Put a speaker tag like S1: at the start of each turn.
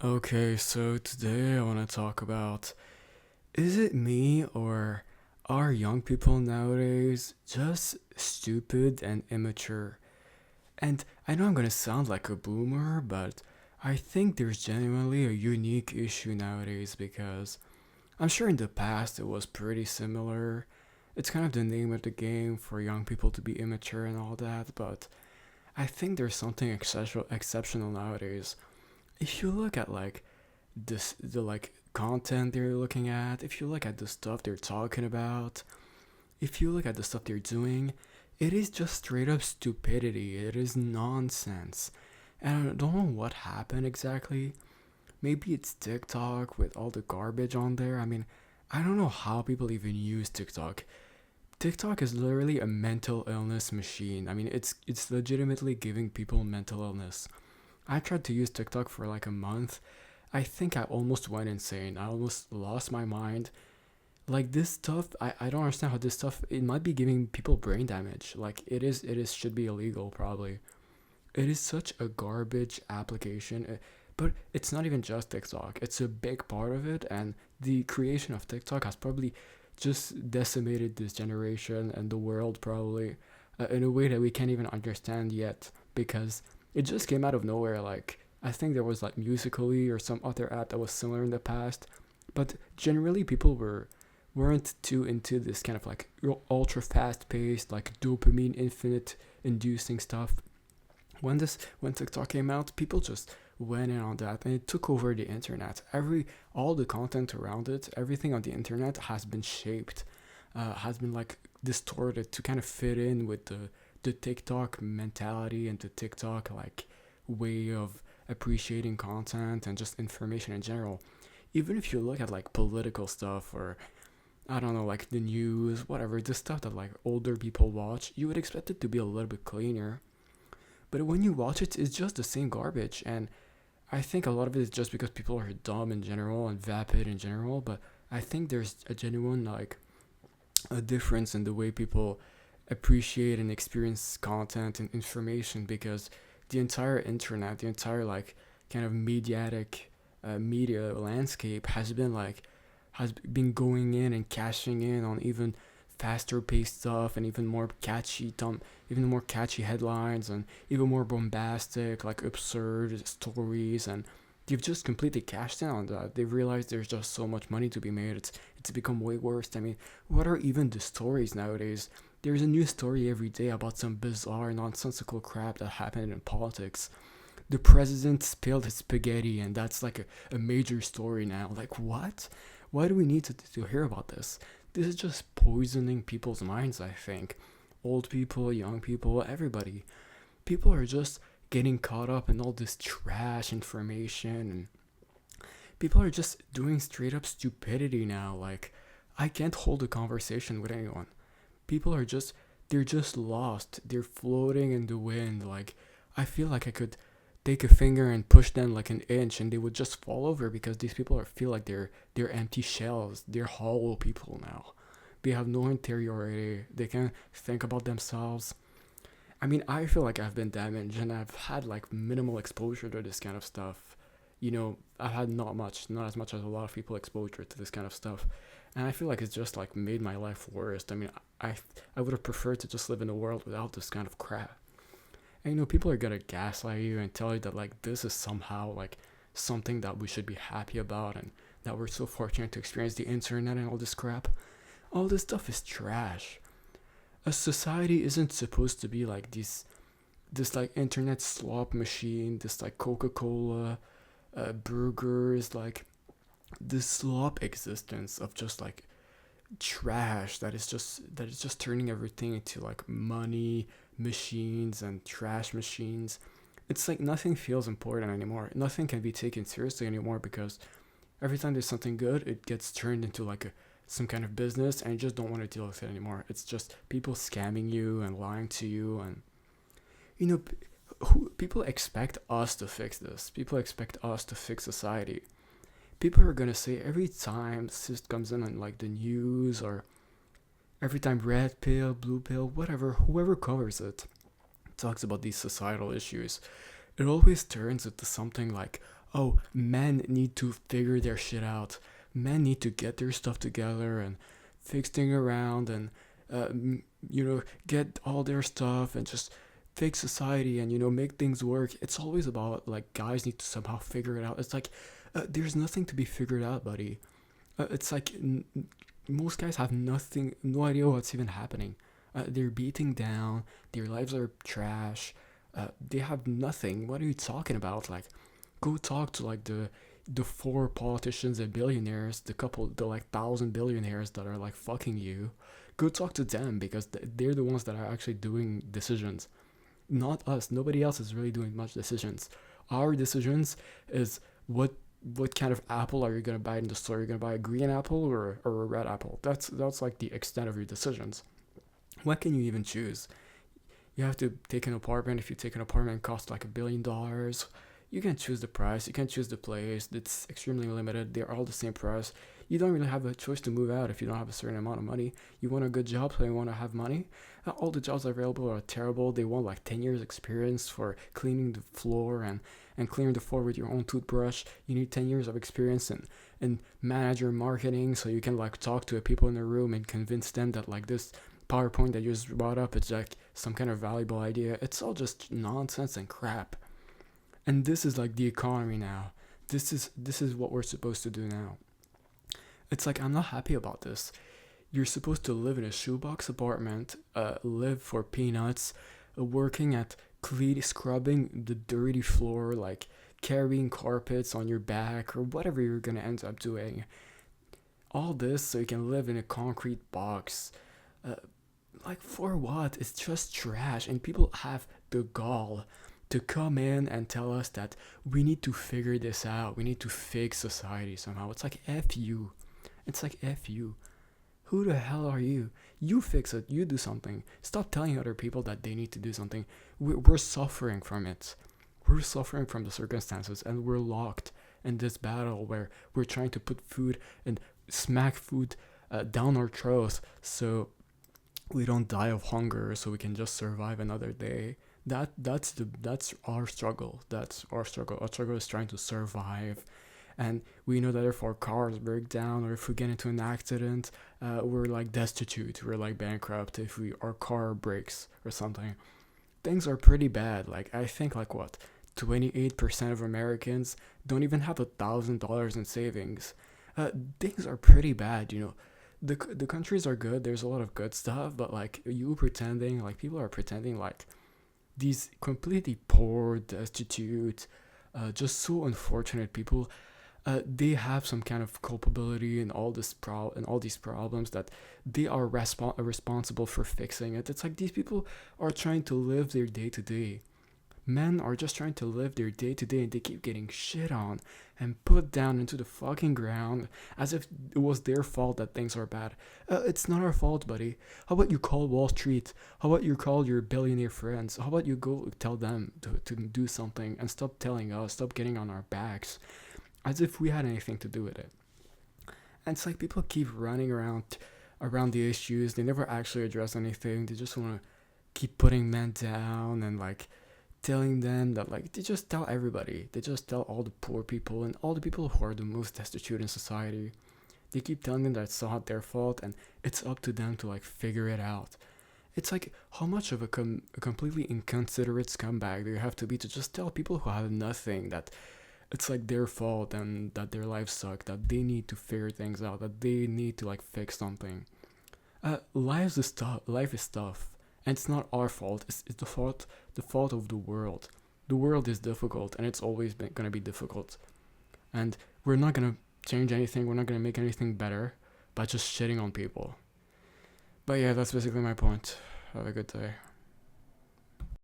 S1: Okay, so today I want to talk about, is it me or are young people nowadays just stupid and immature? And I know I'm gonna sound like a boomer, but I think there's genuinely a unique issue nowadays because I'm sure in the past it was pretty similar. It's kind of the name of the game for young people to be immature and all that, but I think there's something exceptional nowadays. If you look at the content they're looking at, if you look at the stuff they're talking about, if you look at the stuff they're doing, it is just straight up stupidity. It is nonsense. And I don't know what happened exactly. Maybe it's TikTok with all the garbage on there. I mean, I don't know how people even use TikTok. TikTok is literally a mental illness machine. I mean, it's legitimately giving people mental illness. I tried to use TikTok for like a month. I think I almost went insane. I almost lost my mind. Like this stuff, I don't understand how this stuff it might be giving people brain damage. Like it is should be illegal probably. It is such a garbage application. But it's not even just TikTok. It's a big part of it and the creation of TikTok has probably just decimated this generation and the world probably in a way that we can't even understand yet because it just came out of nowhere. Like I think there was like Musically or some other app that was similar in the past, but generally people weren't too into this kind of like ultra fast paced like dopamine infinite inducing stuff. When TikTok came out, people just went in on that and it took over the internet. Every all the content around it, everything on the internet has been shaped, has been like distorted to kind of fit in with the TikTok mentality and the TikTok like way of appreciating content and just information in general. Even if you look at like political stuff or I don't know, like the news, whatever, the stuff that like older people watch, you would expect it to be a little bit cleaner. But when you watch it, it's just the same garbage. And I think a lot of it is just because people are dumb in general and vapid in general. But I think there's a genuine like a difference in the way people appreciate and experience content and information because the entire internet, the entire like kind of mediatic media landscape has been going in and cashing in on even faster paced stuff and even more catchy headlines and even more bombastic, like absurd stories, and they've just completely cashed in on that. They've realized there's just so much money to be made. It's become way worse. I mean, what are even the stories nowadays? There's a new story every day about some bizarre, nonsensical crap that happened in politics. The president spilled his spaghetti, and that's like a major story now. Like, what? Why do we need to hear about this? This is just poisoning people's minds, I think. Old people, young people, everybody. People are just getting caught up in all this trash information, and people are just doing straight up stupidity now. Like, I can't hold a conversation with anyone. People are just, they're just lost. They're floating in the wind. Like, I feel like I could take a finger and push them like an inch and they would just fall over because these people feel like they're empty shells. They're hollow people now. They have no interiority. They can't think about themselves. I mean, I feel like I've been damaged and I've had like minimal exposure to this kind of stuff. I've had not as much as a lot of people exposure to this kind of stuff. And I feel like it's just like made my life worse. I mean, I I would have preferred to just live in a world without this kind of crap. And people are gonna gaslight you and tell you that like this is somehow like something that we should be happy about and that we're so fortunate to experience the internet and all this crap. All this stuff is trash. A society isn't supposed to be like this like internet slop machine, this like Coca-Cola, burgers, like this slop existence of just like trash that is just turning everything into like money machines and trash machines. It's like nothing feels important anymore. Nothing can be taken seriously anymore because every time there's something good, it gets turned into like some kind of business, and you just don't want to deal with it anymore. It's just people scamming you and lying to you, and you know, people expect us to fix this. People expect us to fix society. People are gonna say every time this comes in on like the news or every time red pill, blue pill, whatever, whoever covers it talks about these societal issues, it always turns into something like, oh, men need to figure their shit out. Men need to get their stuff together and fix things around and, get all their stuff and just fix society and, make things work. It's always about, like, guys need to somehow figure it out. It's like, there's nothing to be figured out, buddy. It's like most guys have nothing, no idea what's even happening. They're beating down, their lives are trash, they have nothing. What are you talking about? Like, go talk to like the four politicians and billionaires, the like 1,000 billionaires that are like fucking you. Go talk to them because they're the ones that are actually doing decisions, not us. Nobody else is really doing much decisions. Our decisions is what kind of apple are you gonna buy in the store? You're gonna buy a green apple or a red apple. That's like the extent of your decisions. What can you even choose? You have to take an apartment. If you take an apartment, it costs like $1 billion. You can choose the price. You can choose the place. It's extremely limited. They're all the same price. You don't really have a choice to move out if you don't have a certain amount of money. You want a good job, so you want to have money. All the jobs available are terrible. They want like 10 years experience for cleaning the floor and clearing the floor with your own toothbrush. You need 10 years of experience and manager marketing, so you can like talk to the people in the room and convince them that like this PowerPoint that you just brought up, it's like some kind of valuable idea. It's all just nonsense and crap. And this is like the economy now. This is what we're supposed to do now. It's like I'm not happy about this. You're supposed to live in a shoebox apartment, live for peanuts, working at clean scrubbing the dirty floor, like carrying carpets on your back or whatever you're gonna end up doing. All this so you can live in a concrete box. Uh, like for what? It's just trash, and people have the gall to come in and tell us that we need to figure this out. We need to fix society somehow. It's like F you. It's like F you. Who the hell are you? You fix it. You do something. Stop telling other people that they need to do something. We're suffering from it. We're suffering from the circumstances, and we're locked in this battle where we're trying to put food and smack food down our throats so we don't die of hunger, so we can just survive another day. That's our struggle. That's our struggle. Our struggle is trying to survive, and we know that if our cars break down or if we get into an accident, we're like destitute. We're like bankrupt if our car breaks or something. Things are pretty bad. Like I think like what 28% of Americans don't even have $1,000 in savings. Things are pretty bad. The countries are good. There's a lot of good stuff, but like people are pretending like these completely poor, destitute, just so unfortunate people. They have some kind of culpability in in all these problems that they are responsible for fixing it. It's like these people are trying to live their day to day. Men are just trying to live their day to day, and they keep getting shit on and put down into the fucking ground as if it was their fault that things are bad. It's not our fault, buddy. How about you call Wall Street? How about you call your billionaire friends? How about you go tell them to do something and stop telling us, stop getting on our backs as if we had anything to do with it. And it's like people keep running around the issues. They never actually address anything. They just want to keep putting men down and like telling them that like they just tell everybody. They just tell all the poor people and all the people who are the most destitute in society. They keep telling them that it's not their fault and it's up to them to like figure it out. It's like how much of a completely inconsiderate scumbag do you have to be to just tell people who have nothing that it's like their fault and that their lives suck, that they need to figure things out, that they need to like fix something. Life is tough, and it's not our fault. It's the fault of the world. The world is difficult, and it's always been gonna be difficult. And we're not gonna change anything. We're not gonna make anything better by just shitting on people. But yeah, that's basically my point. Have a good day.